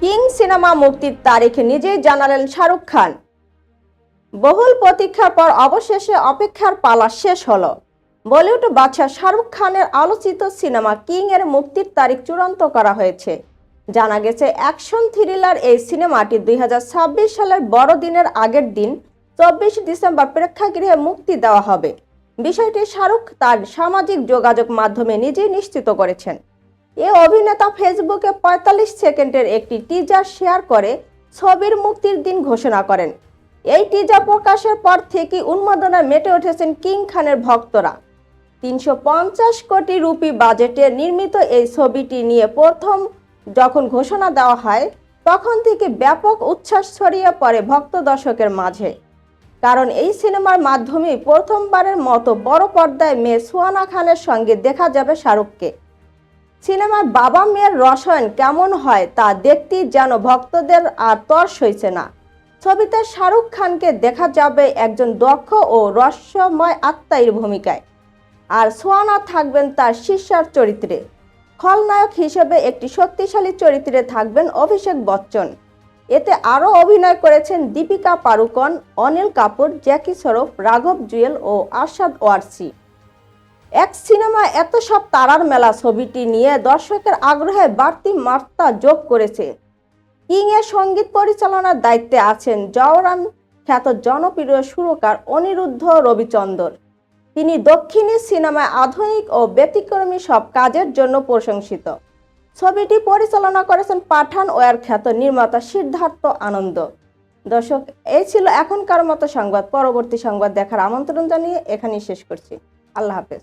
King cinema মুক্তির তারিখ নিজেই জানালেন শাহরুখ খান। বহুল প্রতীক্ষার পর অবশেষে অপেক্ষার পালা শেষ হলো। বলিউড বাদশা শাহরুখ খানের আলোচিত সিনেমা কিং এর মুক্তির তারিখ চূড়ান্ত করা হয়েছে। জানা গেছে অ্যাকশন থ্রিলার এই সিনেমাটি 2026 সালের বড়দিনের আগের দিন 24 ডিসেম্বর প্রেক্ষাগৃহে মুক্তি দেওয়া হবে। বিষয়টি শাহরুখ তার সামাজিক যোগাযোগ মাধ্যমে নিজেই নিশ্চিত করেছেন। এ অভিনেতা ফেসবুকে 45 সেকেন্ডের একটি টিজার শেয়ার করে ছবির মুক্তির দিন ঘোষণা করেন। এই টিজার প্রকাশের পর থেকে উন্মাদনায় মেতে উঠেছেন কিং খানের ভক্তরা। 350 কোটি রুপি বাজেটে নির্মিত এই ছবিটি নিয়ে প্রথম যখন ঘোষণা দেওয়া হয় তখন থেকে ব্যাপক উচ্ছ্বাস ছড়িয়ে পড়ে ভক্ত দর্শকের মাঝে। কারণ এই সিনেমার মাধ্যমে প্রথমবারের মতো বড় পর্দায় মেয়ে সুহানা খানের সঙ্গে দেখা যাবে শাহরুখকে। সিনেমার বাবা মেয়ের রসায়ন কেমন হয় তা দেখতেই যেন ভক্তদের আর তর সইছে না। ছবিতে শাহরুখ খানকে দেখা যাবে একজন দক্ষ ও রহস্যময় আত্মার ভূমিকায়, আর সুহানা থাকবেন তার শিষ্যার চরিত্রে। খলনায়ক হিসেবে একটি শক্তিশালী চরিত্রে থাকবেন অভিষেক বচ্চন। এতে আরও অভিনয় করেছেন দীপিকা পাড়ুকোন, অনিল কাপুর, জ্যাকি শ্রফ, রাঘব জুয়েল ও আরশাদ ওয়ারসি। এক সিনেমা এত সব তারার মেলা ছবিটি নিয়ে দর্শকের আগ্রহে বাড়তি মাত্রা যোগ করেছে। কিং এর সঙ্গীত পরিচালনার দায়িত্বে আছেন জওরান খ্যাত জনপ্রিয় সুরকার অনিরুদ্ধ রবিচন্দর। তিনি দক্ষিণী সিনেমায় আধুনিক ও ব্যতিক্রমী সব কাজের জন্য প্রশংসিত। ছবিটি পরিচালনা করেছেন পাঠান ওয়ার খ্যাত নির্মাতা সিদ্ধার্থ আনন্দ। দর্শক, এই ছিল এখনকার মতো সংবাদ। পরবর্তী সংবাদ দেখার আমন্ত্রণ জানিয়ে এখানেই শেষ করছি। আল্লাহ হাফেজ।